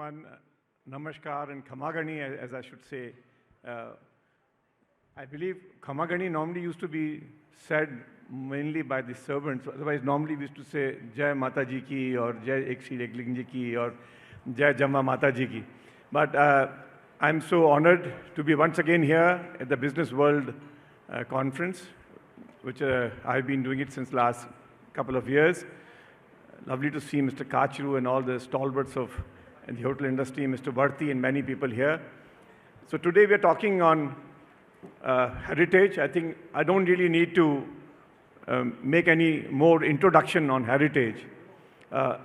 everyone. Namaskar and Khamagani, as I should say. I believe Khamagani normally used to be said mainly by the servants. Otherwise, normally we used to say Jai Mata Ji ki or Jai Ekshir Ekling Ji ki or Jai Jamma Mata Ji ki. But I'm so honored to be once again here at the Business World Conference, which I've been doing it since last couple of years. Lovely to see Mr. Kachru and all the stalwarts of the hotel industry, Mr. Bharti and many people here. So today we're talking on heritage. I think I don't really need to make any more introduction on heritage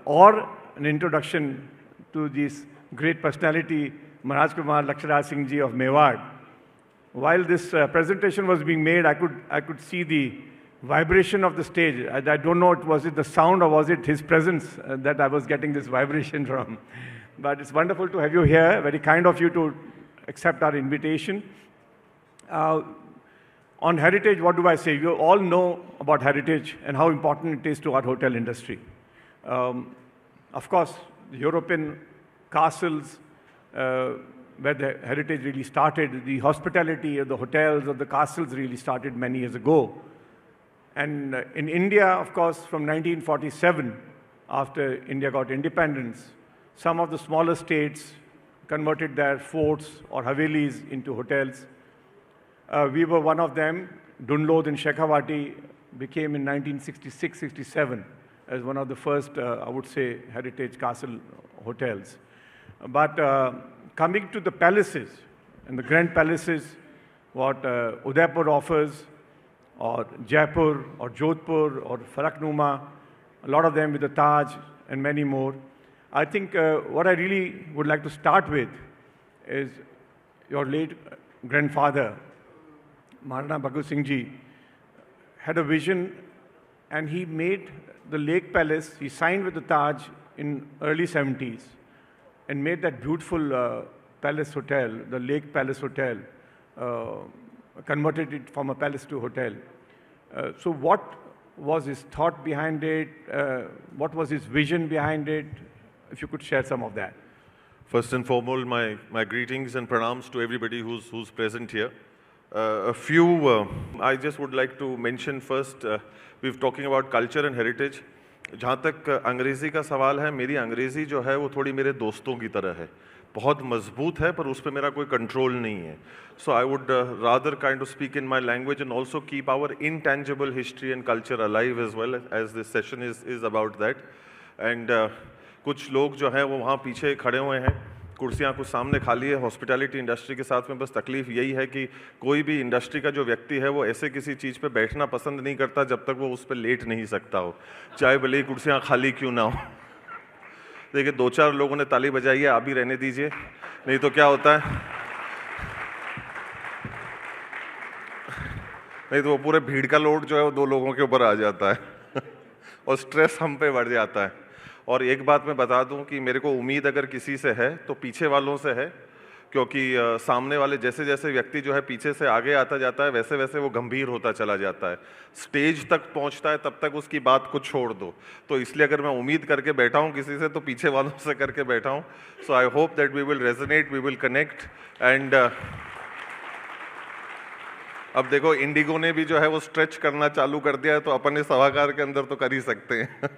or an introduction to this great personality, Maharaj Kumar Lakshyaraj Singh ji of Mewar. While this presentation was being made, I could see the vibration of the stage. I don't know, was it the sound or was it his presence that I was getting this vibration from. But it's wonderful to have you here. Very kind of you to accept our invitation. On heritage, what do I say? You all know about heritage and how important it is to our hotel industry. Of course, the European castles, where the heritage really started, the hospitality of the hotels of the castles really started many years ago. And in India, of course, from 1947, after India got independence, some of the smaller states converted their forts or havelis into hotels. We were one of them. Dunlod in Shekhawati became in 1966-67 as one of the first, I would say, heritage castle hotels. But coming to the palaces, and the grand palaces, what Udaipur offers, or Jaipur, or Jodhpur, or Faraknuma, a lot of them with the Taj and many more. I think what I really would like to start with is your late grandfather, Maharana Bhagat Singh ji, had a vision and he made the Lake Palace, he signed with the Taj in early 70s and made that beautiful palace hotel, the Lake Palace Hotel, converted it from a palace to a hotel. So what was his thought behind it? What was his vision behind it? If you could share some of that. First and foremost, my greetings and pranams to everybody who's present here. A few, I just would like to mention first, we're talking about culture and heritage. जहाँ तक अंग्रेज़ी का सवाल है, मेरी अंग्रेज़ी जो है वो थोड़ी मेरे दोस्तों की तरह है, बहुत मजबूत है पर उस पर मेरा कोई कंट्रोल नहीं है. So I would rather kind of speak in my language and also keep our intangible history and culture alive as well, as this session is about that. And कुछ लोग जो हैं वो वहाँ पीछे खड़े हुए हैं, कुर्सियाँ कुछ सामने खाली है. हॉस्पिटैलिटी इंडस्ट्री के साथ में बस तकलीफ यही है कि कोई भी इंडस्ट्री का जो व्यक्ति है वो ऐसे किसी चीज़ पे बैठना पसंद नहीं करता जब तक वो उस पर लेट नहीं सकता हो, चाहे भले ही कुर्सियाँ खाली क्यों ना हो. देखिए, दो चार लोगों ने ताली बजाई है, आप भी रहने दीजिए, नहीं तो क्या होता है, नहीं तो वो पूरे भीड़ का लोड जो है वो दो लोगों के ऊपर आ जाता है और स्ट्रेस हम पे बढ़ जाता है. और एक बात मैं बता दूं कि मेरे को उम्मीद अगर किसी से है तो पीछे वालों से है, क्योंकि सामने वाले जैसे जैसे व्यक्ति जो है पीछे से आगे आता जाता है वैसे वैसे वो गंभीर होता चला जाता है. स्टेज तक पहुंचता है तब तक उसकी बात को छोड़ दो. तो इसलिए अगर मैं उम्मीद करके बैठा हूं किसी से तो पीछे वालों से करके बैठा हूं. So I hope that we will resonate, we will connect. And अब देखो, इंडिगो ने भी जो है वो स्ट्रेच करना चालू कर दिया है, तो अपन इस सभागार के अंदर तो कर ही सकते हैं.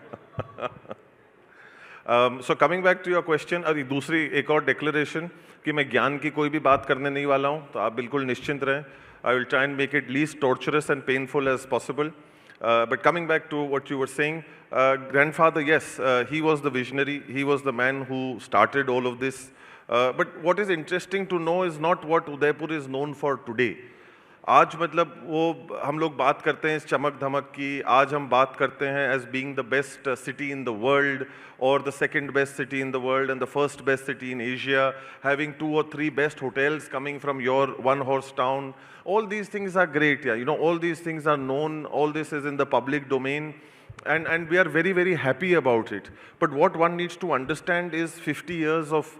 So coming back to your question, अभी दूसरी एक और डिक्लेरेशन कि मैं ज्ञान की कोई भी बात करने नहीं वाला हूँ, तो आप बिल्कुल निश्चिंत रहें. I will try and make it least torturous and painful as possible. But coming back to what you were saying, grandfather, yes, he was the visionary, he was the man who started all of this. But what is interesting to know is not what Udaipur is known for today. आज मतलब वो हम लोग बात करते हैं इस चमक धमक की, आज हम बात करते हैं as being the best city in the world or the second best city in the world and the first best city in Asia, having 2 or 3 best hotels coming from your one horse town. All these things are great, yeah. You know, all these things are known, all this is in the public domain, and we are very, very happy about it. But what one needs to understand is 50 years of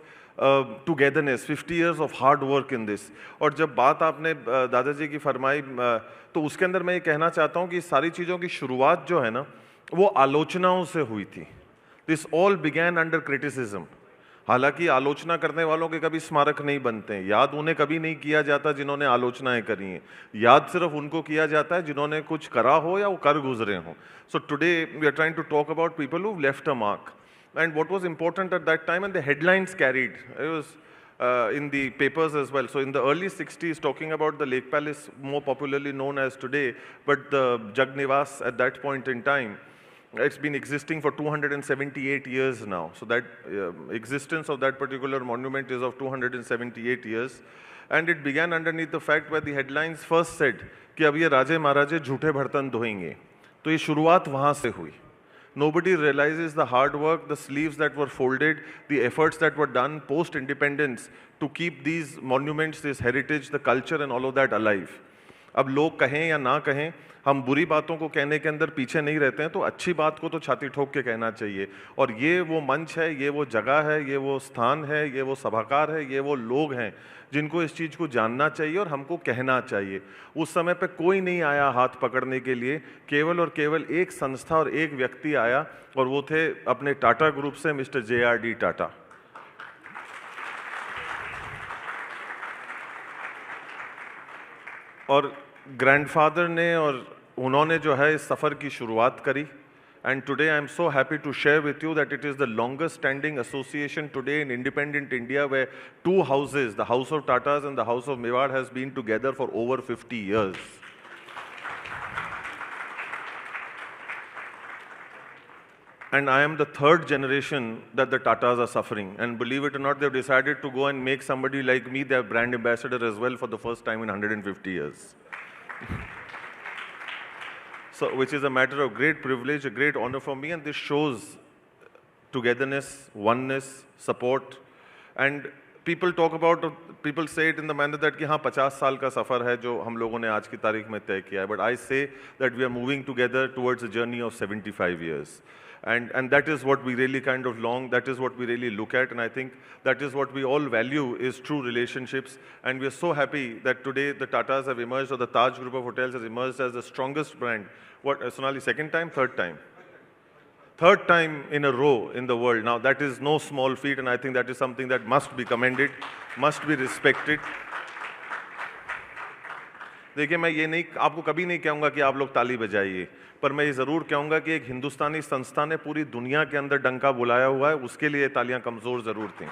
togetherness, 50 years of hard work in this. और जब बात आपने दादाजी की फरमाई, तो उसके अंदर मैं ये कहना चाहता हूँ कि सारी चीज़ों की शुरुआत जो है ना वो आलोचनाओं से हुई थी. This all began under criticism. हालांकि आलोचना करने वालों के कभी स्मारक नहीं बनते हैं, याद उन्हें कभी नहीं किया जाता जिन्होंने आलोचनाएं करी हैं, याद सिर्फ उनको किया जाता है जिन्होंने कुछ करा हो या वो कर गुजरे हों. So today we are trying to talk about people who left a mark. And what was important at that time, and the headlines carried, it was in the papers as well. So in the early 60s, talking about the Lake Palace, more popularly known as today, but the Jagnivas at that point in time, it's been existing for 278 years now. So that existence of that particular monument is of 278 years. And it began underneath the fact where the headlines first said कि अब ये राजे महाराजे झूठे बर्तन धोएंगे. तो ये शुरुआत वहाँ से हुई. Nobody realizes the hard work, the sleeves that were folded, the efforts that were done post-independence to keep these monuments, this heritage, the culture and all of that alive. अब लोग कहें या ना कहें, हम बुरी बातों को कहने के अंदर पीछे नहीं रहते हैं, तो अच्छी बात को तो छाती ठोक के कहना चाहिए. और ये वो मंच है, ये वो जगह है, ये वो स्थान है, ये वो सभाकार है, ये वो लोग हैं जिनको इस चीज़ को जानना चाहिए और हमको कहना चाहिए. उस समय पे कोई नहीं आया हाथ पकड़ने के लिए, केवल और केवल एक संस्था और एक व्यक्ति आया, और वो थे अपने टाटा ग्रुप से मिस्टर JRD टाटा. और ग्रैंडफादर ने और उन्होंने जो है इस सफ़र की शुरुआत करी. And today I am so happy to share with you that it is the longest standing association today in independent India, where two houses, the House of Tatas and the House of Mewar, has been together for over 50 years. And I am the third generation that the Tatas are suffering. And believe it or not, they've decided to go and make somebody like me their brand ambassador as well for the first time in 150 years. So, which is a matter of great privilege, a great honor for me, and this shows togetherness, oneness, support. And people talk about, people say it in the manner that कि हाँ 50 साल का सफ़र है जो हम लोगों ने आज की तारीख में तय किया है. But I say that we are moving together towards a journey of 75 years. And that is what we really kind of long, that is what we really look at, and I think that is what we all value, is true relationships. And we are so happy that today the Tatas have emerged, or the Taj group of hotels has emerged as the strongest brand. What, Sonali, second time, third time? Third time in a row in the world. Now that is no small feat, and I think that is something that must be commended, must be respected. देखिए, मैं ये नहीं, आपको कभी नहीं कहूँगा कि आप लोग ताली बजाइए, पर मैं ये ज़रूर कहूँगा कि एक हिंदुस्तानी संस्था ने पूरी दुनिया के अंदर डंका बुलाया हुआ है, उसके लिए तालियां कमज़ोर ज़रूर थीं.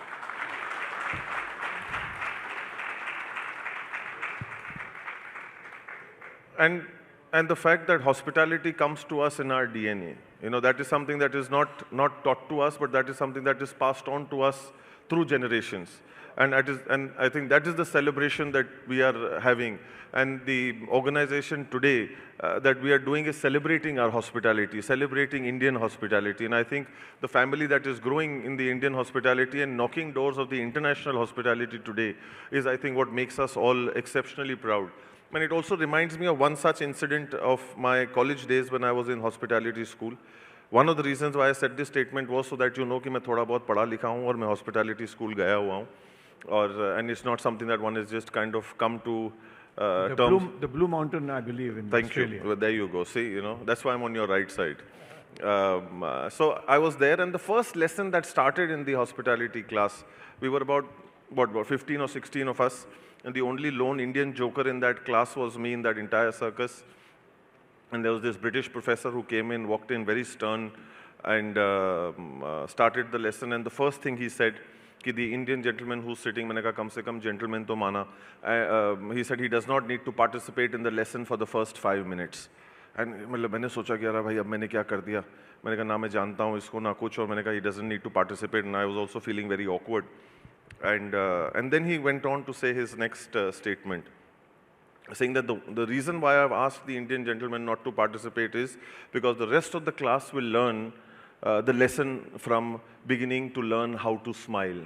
And the fact that hospitality comes to us in our DNA, that is something that is not taught to us, but that is something that is passed on to us through generations. And I think that is the celebration that we are having. And the organization today that we are doing is celebrating our hospitality, celebrating Indian hospitality. And I think the family that is growing in the Indian hospitality and knocking doors of the international hospitality today is, I think, what makes us all exceptionally proud. And it also reminds me of one such incident of my college days when I was in hospitality school. One of the reasons why I said this statement was so that you know कि मैं थोड़ा बहुत पढ़ा लिखा हूँ और मैं hospitality school गया हुआ हूँ. And it's not something that one is just kind of come to terms. The Blue Mountain, I believe, in Australia. Thank you. Well, there you go. See, that's why I'm on your right side. So I was there, and the first lesson that started in the hospitality class, we were about 15 or 16 of us, and the only lone Indian joker in that class was me in that entire circus. And there was this British professor who came in, walked in very stern, and started the lesson. And the first thing he said, कि the Indian gentleman who's sitting, मैंने कहा कम से कम gentleman तो माना. He said he does not need to participate in the lesson for the first 5 minutes. And मतलब मैंने सोचा कि यार भाई अब मैंने क्या कर दिया. मैंने कहा ना मैं जानता हूँ इसको ना कुछ, और मैंने कहा he doesn't need to participate, and I was also feeling very awkward. And then he went on to say his next statement, saying that the reason why I've asked the Indian gentleman not to participate is because the rest of the class will learn the lesson from beginning to learn how to smile.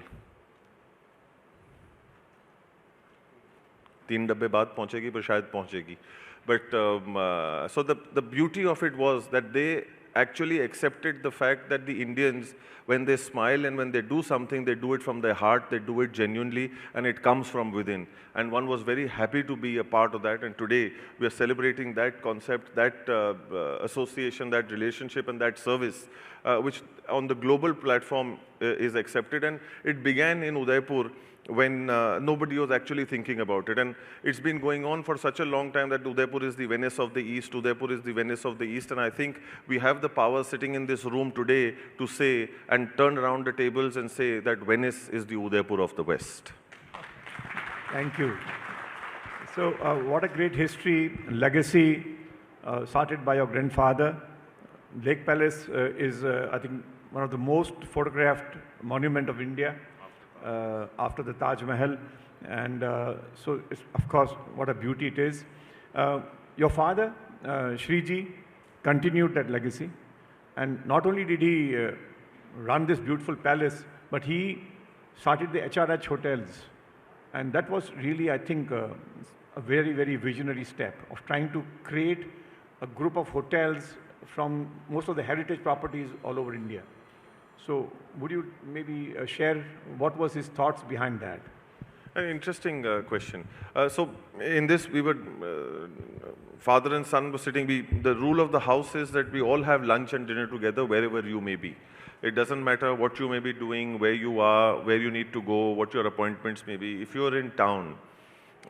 3 डब्बे बाद पहुंचेगी पर शायद पहुंचेगी. But so the beauty of it was that they actually accepted the fact that the Indians, when they smile and when they do something, they do it from their heart, they do it genuinely, and it comes from within. And one was very happy to be a part of that, and today we are celebrating that concept, that association, that relationship, and that service, which on the global platform is accepted. And it began in Udaipur when nobody was actually thinking about it. And it's been going on for such a long time that Udaipur is the Venice of the East, Udaipur is the Venice of the East, and I think we have the power sitting in this room today to say and turn around the tables and say that Venice is the Udaipur of the West. Thank you. So what a great history, legacy started by your grandfather. Lake Palace is, I think, one of the most photographed monument of India. After the Taj Mahal, and so it's, of course, what a beauty it is. Your father, Shriji, continued that legacy, and not only did he run this beautiful palace, but he started the HRH hotels, and that was really, I think, a very, very visionary step of trying to create a group of hotels from most of the heritage properties all over India. So would you maybe share what was his thoughts behind that? An interesting question. So in this, we were, father and son were sitting. The rule of the house is that we all have lunch and dinner together wherever you may be. It doesn't matter what you may be doing, where you are, where you need to go, what your appointments may be. If you're in town,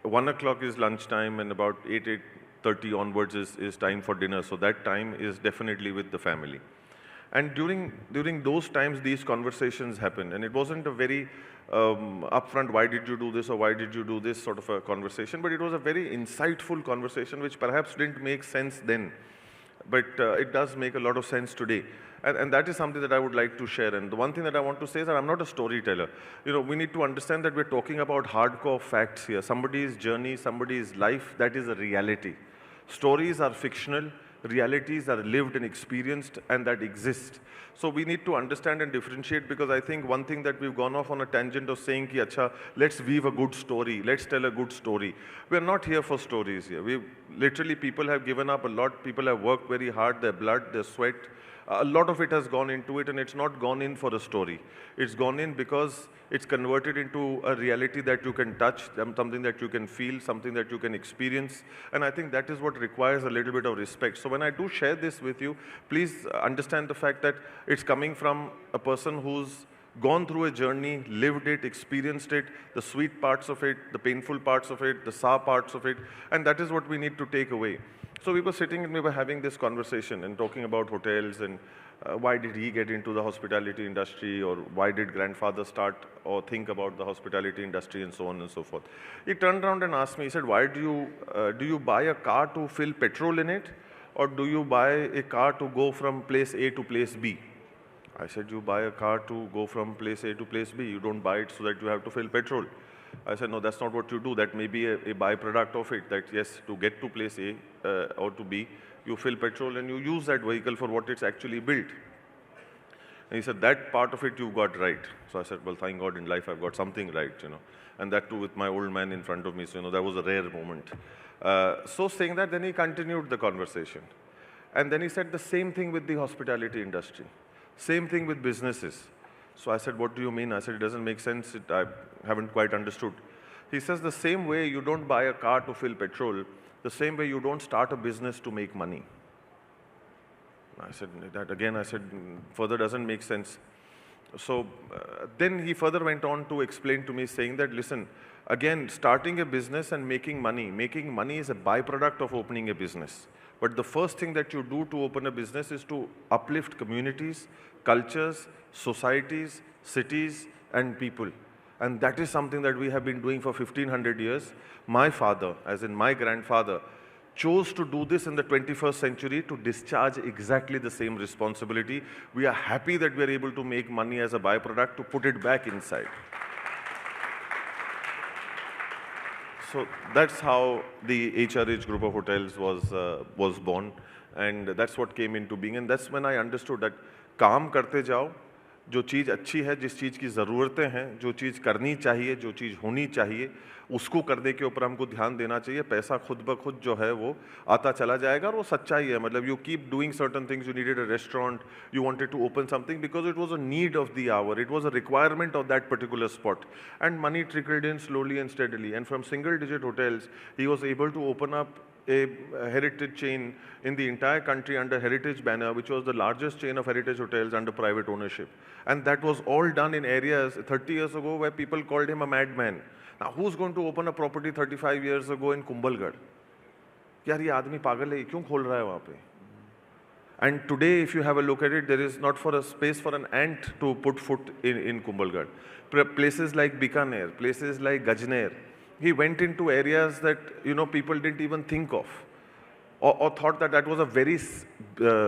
1 o'clock is lunchtime and about 8:30 onwards is time for dinner. So that time is definitely with the family. And during those times, these conversations happen. And it wasn't a very upfront, why did you do this or why did you do this sort of a conversation, but it was a very insightful conversation which perhaps didn't make sense then. But it does make a lot of sense today. And that is something that I would like to share. And the one thing that I want to say is that I'm not a storyteller. You know, we need to understand that we're talking about hardcore facts here. Somebody's journey, somebody's life, that is a reality. Stories are fictional. Realities are lived and experienced, and that exist. So we need to understand and differentiate, because I think one thing that we've gone off on a tangent of saying, ki, Acha, let's weave a good story, let's tell a good story. We're not here for stories here. Literally, people have given up a lot, people have worked very hard, their blood, their sweat, a lot of it has gone into it, and it's not gone in for a story. It's gone in because it's converted into a reality that you can touch, something that you can feel, something that you can experience. And I think that is what requires a little bit of respect. So when I do share this with you, please understand the fact that it's coming from a person who's gone through a journey, lived it, experienced it, the sweet parts of it, the painful parts of it, the sour parts of it, and that is what we need to take away. So we were sitting and we were having this conversation and talking about hotels and why did he get into the hospitality industry, or why did grandfather start or think about the hospitality industry, and so on and so forth. He turned around and asked me, he said, why do you buy a car to fill petrol in it, or do you buy a car to go from place A to place B? I said, you buy a car to go from place A to place B. You don't buy it so that you have to fill petrol. I said, no, that's not what you do. That may be a byproduct of it, that yes, to get to place A or to B, you fill petrol and you use that vehicle for what it's actually built. And he said, that part of it you got right. So I said, well, thank God in life I've got something right, you know. And that too with my old man in front of me, so, you know, that was a rare moment. So saying that, then he continued the conversation. And then he said the same thing with the hospitality industry. Same thing with businesses. So I said, what do you mean? I said, it doesn't make sense. I haven't quite understood. He says, the same way you don't buy a car to fill petrol, the same way you don't start a business to make money. I said, that again, I said, further doesn't make sense. So then he further went on to explain to me, saying that, listen, again, starting a business and making money is a byproduct of opening a business. But the first thing that you do to open a business is to uplift communities, cultures, societies, cities, and people. And that is something that we have been doing for 1500 years. My father, as in my grandfather, chose to do this in the 21st century to discharge exactly the same responsibility. We are happy that we are able to make money as a byproduct to put it back inside. So that's how the HRH group of hotels was born, and that's what came into being. And that's when I understood that काम करते जाओ, जो चीज़ अच्छी है, जिस चीज़ की ज़रूरतें हैं, जो चीज़ करनी चाहिए, जो चीज़ होनी चाहिए, उसको करने के ऊपर हमको ध्यान देना चाहिए. पैसा खुद ब खुद जो है वो आता चला जाएगा, और वो सच्चाई है. मतलब you keep doing certain things. You needed a restaurant, you wanted to open something because it was a need of the hour, it was a requirement of that particular spot, and money trickled in slowly and steadily. And from single digit hotels, he was able to open up a heritage chain in the entire country under heritage banner, which was the largest chain of heritage hotels under private ownership. And that was all done in areas 30 years ago where people called him a madman. Now, who's going to open a property 35 years ago in Kumbhalgarh? यार ये आदमी पागल है, क्यों खोल रहा है वहाँ पे? And today, if you have a look at it, there is not for a space for an ant to put foot in Kumbhalgarh. Places like Bikaner, places like Gajner, he went into areas that people didn't even think of, or thought that that was a very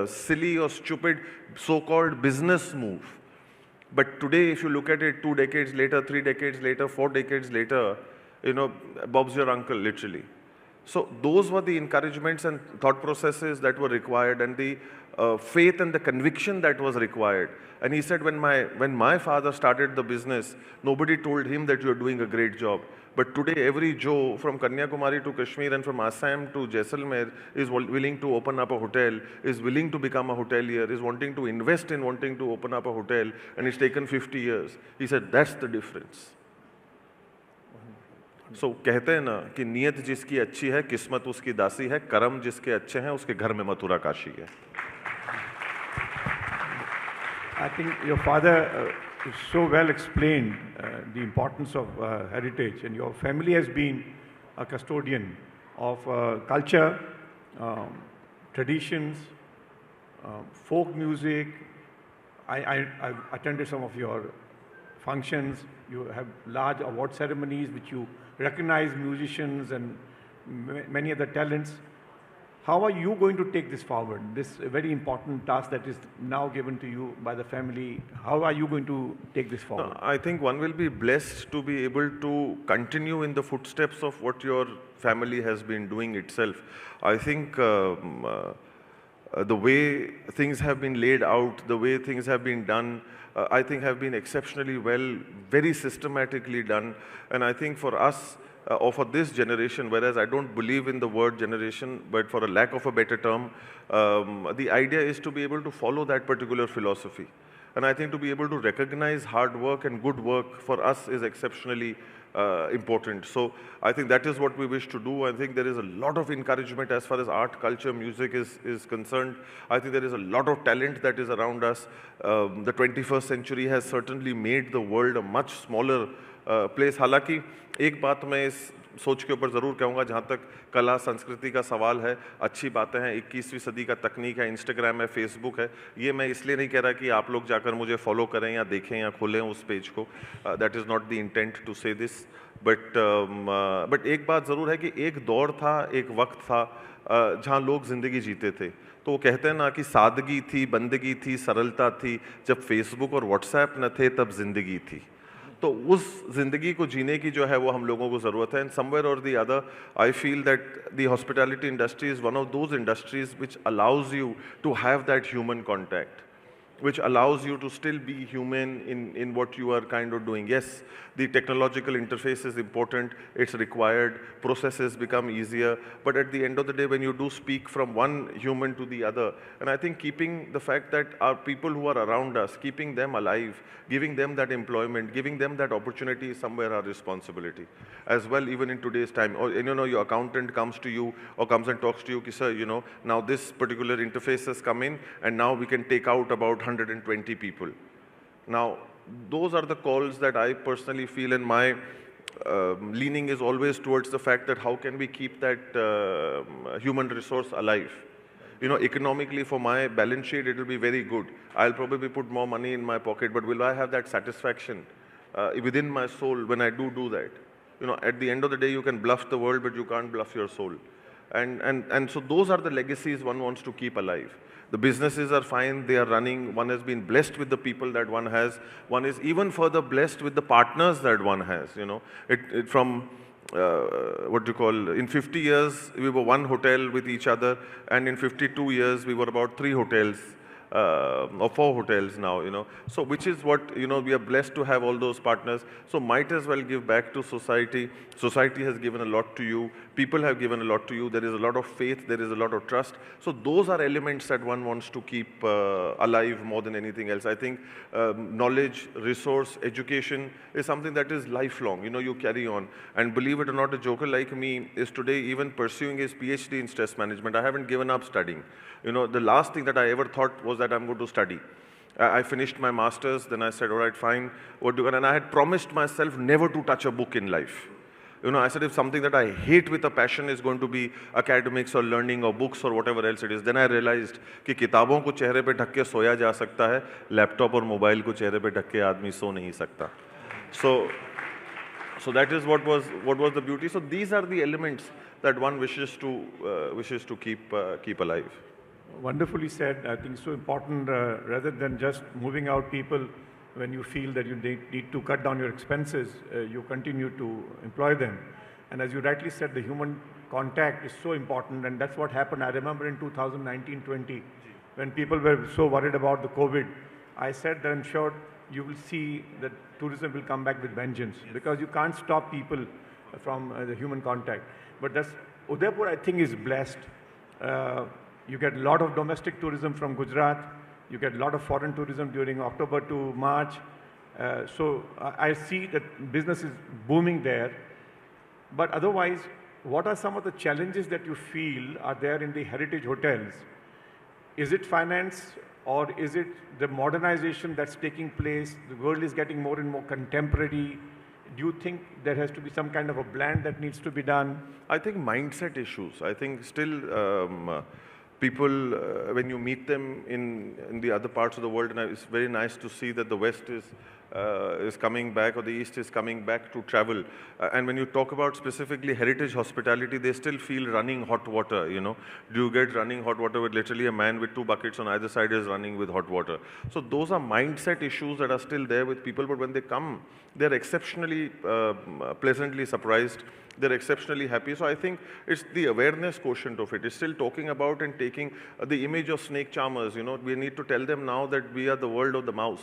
silly or stupid so-called business move. But today, if you look at it 2 decades later, 3 decades later, 4 decades later, Bob's your uncle, literally. So those were the encouragements and thought processes that were required, and the faith and the conviction that was required. And he said, when my father started the business, nobody told him that you're doing a great job. But today, every Joe from Kanyakumari to Kashmir and from Assam to Jaisalmer is willing to open up a hotel, is willing to become a hotelier, is wanting to invest in wanting to open up a hotel, and it's taken 50 years. He said, that's the difference. So कहते हैं ना कि नियत जिसकी अच्छी है, किस्मत उसकी दासी है, कर्म जिसके अच्छे हैं, उसके घर में मथुरा काशी है. I think your father so well explained the importance of heritage, and your family has been a custodian of culture, traditions, folk music. I've attended some of your functions. You have large award ceremonies which you recognize musicians and many other talents. How are you going to take this forward? This very important task that is now given to you by the family. How are you going to take this forward? No, I think one will be blessed to be able to continue in the footsteps of what your family has been doing itself. I think the way things have been laid out, the way things have been done, I think have been exceptionally well, very systematically done. And I think for us, or for this generation, whereas I don't believe in the word generation, but for a lack of a better term, the idea is to be able to follow that particular philosophy. And I think to be able to recognize hard work and good work for us is exceptionally important. So I think that is what we wish to do. I think there is a lot of encouragement as far as art, culture, music is concerned. I think there is a lot of talent that is around us. The 21st century has certainly made the world a much smaller place. हालांकि एक बात मैं इस सोच के ऊपर ज़रूर कहूँगा, जहाँ तक कला संस्कृति का सवाल है, अच्छी बातें हैं, 21वीं सदी का तकनीक है, इंस्टाग्राम है, फेसबुक है, ये मैं इसलिए नहीं कह रहा कि आप लोग जाकर मुझे फॉलो करें या देखें या खोलें उस पेज को. That is not the intent to say this, but एक बात ज़रूर है कि एक दौर था, एक वक्त था जहाँ लोग ज़िंदगी जीते थे. तो वो कहते हैं ना कि सादगी थी, बंदगी थी, सरलता थी. जब फेसबुक और व्हाट्सएप न थे तब ज़िंदगी थी. तो उस ज़िंदगी को जीने की जो है वो हम लोगों को ज़रूरत है. And somewhere or the other I feel that the hospitality industry is one of those industries which allows you to have that human contact, which allows you to still be human in what you are kind of doing. Yes, the technological interface is important, it's required, processes become easier, but at the end of the day, when you do speak from one human to the other, and I think keeping the fact that our people who are around us, keeping them alive, giving them that employment, giving them that opportunity is somewhere our responsibility as well, even in today's time. Or your accountant comes to you or comes and talks to you, sir, now this particular interface has come in and now we can take out about 120 people. Now, those are the calls that I personally feel, and my leaning is always towards the fact that how can we keep that human resource alive. Economically for my balance sheet, it will be very good. I'll probably put more money in my pocket, but will I have that satisfaction within my soul when I do that? At the end of the day, you can bluff the world, but you can't bluff your soul. And so those are the legacies one wants to keep alive. The businesses are fine, they are running. One has been blessed with the people that one has. One is even further blessed with the partners that one has. In 50 years, we were one hotel with each other, and in 52 years, we were about 3 hotels, or 4 hotels now, So which is what, we are blessed to have all those partners. So might as well give back to society. Society has given a lot to you. People have given a lot to you. There is a lot of faith. There is a lot of trust. So those are elements that one wants to keep alive more than anything else. I think knowledge, resource, education is something that is lifelong. You know, you carry on. And believe it or not, a joker like me is today even pursuing his PhD in stress management. I haven't given up studying. You know, the last thing that I ever thought was that I'm going to study. I finished my master's, then I said, all right, fine, what do you want? And I had promised myself never to touch a book in life. You know, I said if something that I hate with a passion is going to be academics or learning or books or whatever else it is, then I realized कि किताबों को चेहरे पे ढक के सोया जा सकता है, लैपटॉप और मोबाइल को चेहरे पे ढक के आदमी सो नहीं सकता. So that is what was the beauty. So these are the elements that one wishes to keep alive. Wonderfully said. I think it's so important rather than just moving out people when you feel that you need to cut down your expenses, you continue to employ them. And as you rightly said, the human contact is so important, and that's what happened. I remember in 2019-20, when people were so worried about the COVID, I said that I'm sure you will see that tourism will come back with vengeance, because you can't stop people from the human contact. But that's, Udaipur, I think, is blessed. You get a lot of domestic tourism from Gujarat. You get a lot of foreign tourism during October to March. So I see that business is booming there. But otherwise, what are some of the challenges that you feel are there in the heritage hotels? Is it finance, or is it the modernization that's taking place? The world is getting more and more contemporary. Do you think there has to be some kind of a blend that needs to be done? I think mindset issues. I think still people, when you meet them in the other parts of the world, and it's very nice to see that the West is coming back, or the East is coming back to travel. And when you talk about specifically heritage hospitality, they still feel running hot water, you know. Do you get running hot water with literally a man with 2 buckets on either side is running with hot water? So those are mindset issues that are still there with people, but when they come, they're exceptionally pleasantly surprised. They're exceptionally happy. So I think it's the awareness quotient of it. It's still talking about and taking the image of snake charmers. You know, we need to tell them now that we are the world of the mouse.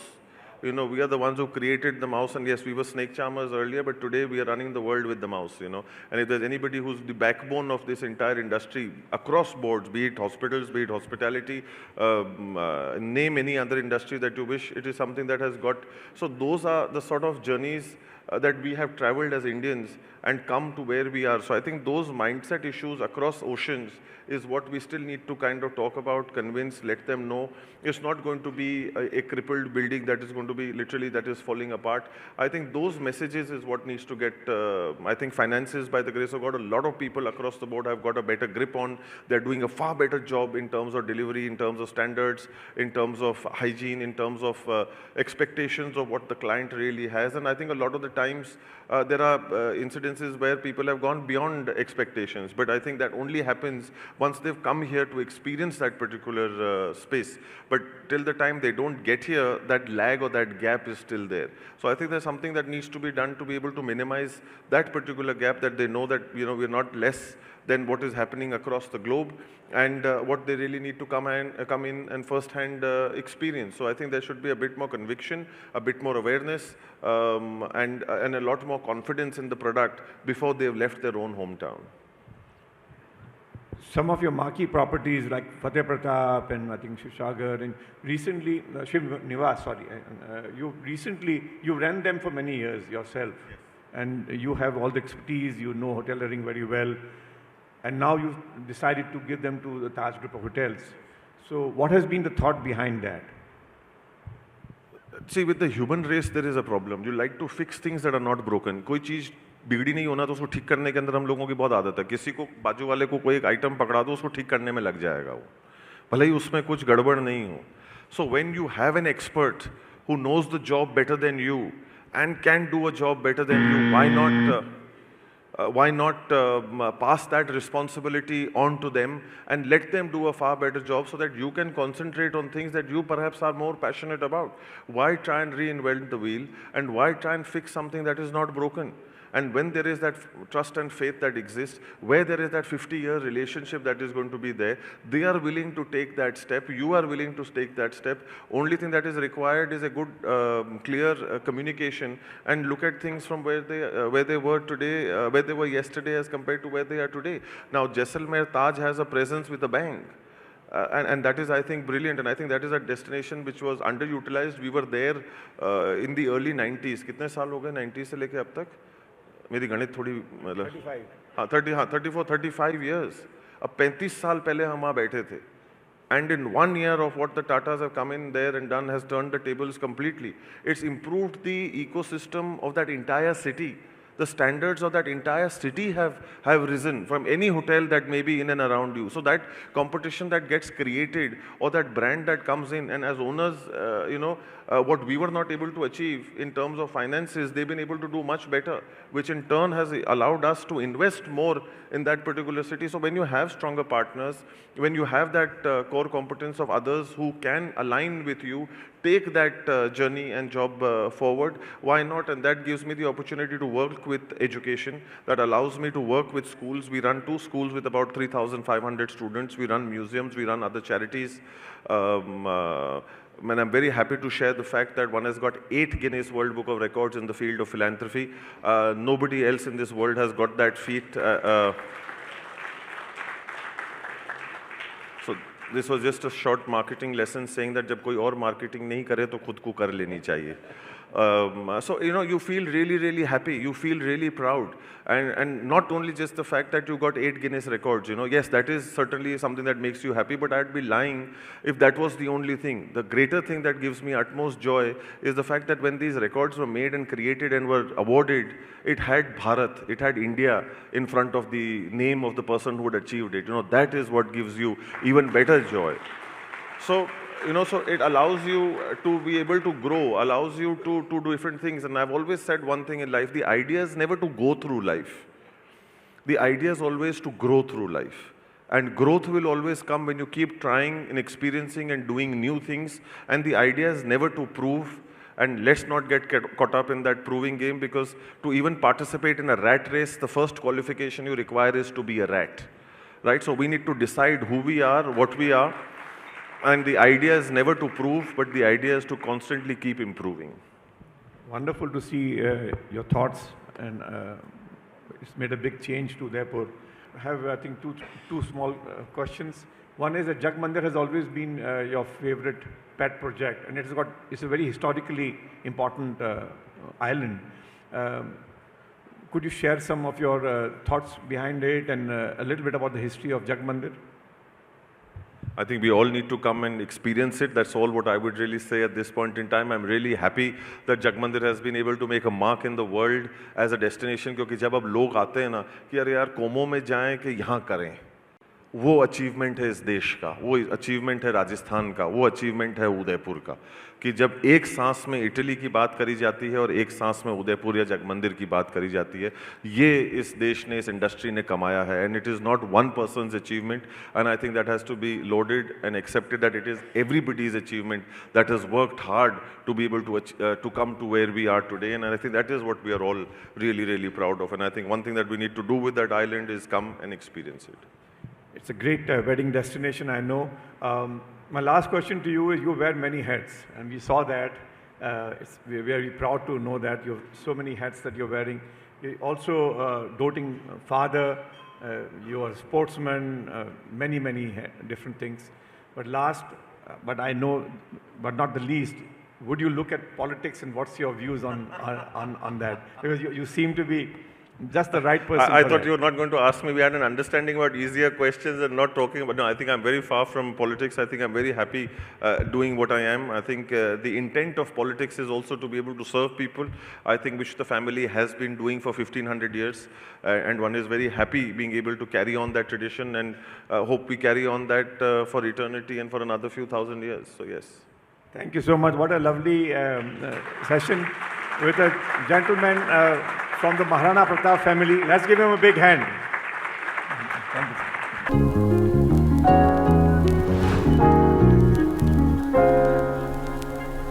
You know, we are the ones who created the mouse, and yes, we were snake charmers earlier, but today we are running the world with the mouse, you know. And if there's anybody who's the backbone of this entire industry across boards, be it hospitals, be it hospitality, name any other industry that you wish, it is something that has got. So those are the sort of journeys that we have traveled as Indians and come to where we are. So I think those mindset issues across oceans is what we still need to kind of talk about, convince, let them know. It's not going to be a crippled building that is going to be literally that is falling apart. I think those messages is what needs to get, I think finances, by the grace of God, a lot of people across the board have got a better grip on. They're doing a far better job in terms of delivery, in terms of standards, in terms of hygiene, in terms of expectations of what the client really has. And I think a lot of the times there are incidences where people have gone beyond expectations. But I think that only happens once they've come here to experience that particular space. But till the time they don't get here, that lag or that gap is still there. So I think there's something that needs to be done to be able to minimize that particular gap, that they know that, you know, we're not less than what is happening across the globe, and what they really need to come in and first-hand experience. So I think there should be a bit more conviction, a bit more awareness, and a lot more confidence in the product before they've left their own hometown. Some of your marquee properties like Fateh Pratap and I think Shivsagar and recently, Shiv Nivas, sorry, you ran them for many years yourself. Yes. And you have all the expertise, you know hoteliering very well. And now you've decided to give them to the Taj Group of Hotels. So what has been the thought behind that? See, with the human race, there is a problem. You like to fix things that are not broken. कोई चीज़ बिगड़ी नहीं होना तो उसको ठीक करने के अंदर हम लोगों की बहुत आदत है. किसी को बाजू वाले को कोई एक आइटम पकड़ा दो, उसको ठीक करने में लग जाएगा वो. भले ही उसमें कुछ गड़बड़ नहीं हो. So when you have an expert who knows the job better than you and can do a job better than you, why not pass that responsibility on to them and let them do a far better job so that you can concentrate on things that you perhaps are more passionate about? Why try and reinvent the wheel, and why try and fix something that is not broken? And when there is that trust and faith that exists, where there is that 50-year relationship that is going to be there, they are willing to take that step, you are willing to take that step. Only thing that is required is a good, clear communication, and look at things from where they were today, where they were yesterday as compared to where they are today. Now, Jaisalmer Taj has a presence with a bang. And that is, I think, brilliant. And I think that is a destination which was underutilized. We were there in the early 90s. कितने साल हो गए 90s से लेके अब तक? मेरी गणित थोड़ी मतलब 35 years. अब 35 साल पहले हम वहाँ बैठे थे. And in 1 year of what the Tatas have come in there and done has turned the tables completely. It's improved the ecosystem of that entire city. The standards of that entire city have risen from any hotel that may be in and around you. So that competition that gets created, or that brand that comes in, and as owners, what we were not able to achieve in terms of finances, they've been able to do much better, which in turn has allowed us to invest more in that particular city. So when you have stronger partners, when you have that core competence of others who can align with you, take that journey and job forward, why not? And that gives me the opportunity to work with education, that allows me to work with schools. We run 2 schools with about 3,500 students. We run museums, we run other charities. And I'm very happy to share the fact that one has got 8 Guinness World Book of Records in the field of philanthropy. Nobody else in this world has got that feat. So this was just a short marketing lesson saying that जब कोई और marketing नहीं करे तो खुद को कर लेनी चाहिए. So you feel really, really happy. You feel really proud, and not only just the fact that you got 8 Guinness records. Yes, that is certainly something that makes you happy. But I'd be lying if that was the only thing. The greater thing that gives me utmost joy is the fact that when these records were made and created and were awarded, it had Bharat, it had India in front of the name of the person who had achieved it. That is what gives you even better joy. So. So it allows you to be able to grow, allows you to do different things. And I've always said one thing in life: the idea is never to go through life. The idea is always to grow through life. And growth will always come when you keep trying and experiencing and doing new things. And the idea is never to prove. And let's not get caught up in that proving game, because to even participate in a rat race, the first qualification you require is to be a rat. Right? So we need to decide who we are, what we are. And the idea is never to prove, but the idea is to constantly keep improving. Wonderful to see your thoughts, and it's made a big change to Udaipur. I have, I think, two small questions. One is that Jag Mandir has always been your favorite pet project, and it's a very historically important island. Could you share some of your thoughts behind it, and a little bit about the history of Jag Mandir? I think we all need to come and experience it. That's all what I would really say at this point in time. I'm really happy that Jag Mandir has been able to make a mark in the world as a destination. क्योंकि जब अब लोग आते हैं ना कि अरे यार कोमो में जाएं कि यहाँ करें, वो अचीवमेंट है इस देश का, वो अचीवमेंट है राजस्थान का, वो अचीवमेंट है उदयपुर का, कि जब एक सांस में इटली की बात करी जाती है और एक सांस में उदयपुर या जग मंदिर की बात करी जाती है, ये इस देश ने, इस इंडस्ट्री ने कमाया है. And it is not one person's achievement, and I think that has to be lauded and accepted that it is everybody's achievement that has worked hard to be able to come to where we are today. And I think that is what we are all really, really proud of. And I think one thing that we need to do with that island is come and experience it. It's a great wedding destination, I know. My last question to you is, you wear many hats, and we saw that. We're very proud to know that you have so many hats that you're wearing. You're also doting father, you're a sportsman, many different things. But I know, but not the least, would you look at politics, and what's your views on that? Because you seem to be just the right person. I thought you were not going to ask me. We had an understanding about easier questions and not talking about. No, I think I'm very far from politics. I think I'm very happy doing what I am. I think the intent of politics is also to be able to serve people. I think which the family has been doing for 1500 years. And one is very happy being able to carry on that tradition, and hope we carry on that for eternity and for another few thousand years. So yes. Thank you so much. What a lovely session with a gentleman from the Maharana Pratap family. Let's give him a big hand. Thank you.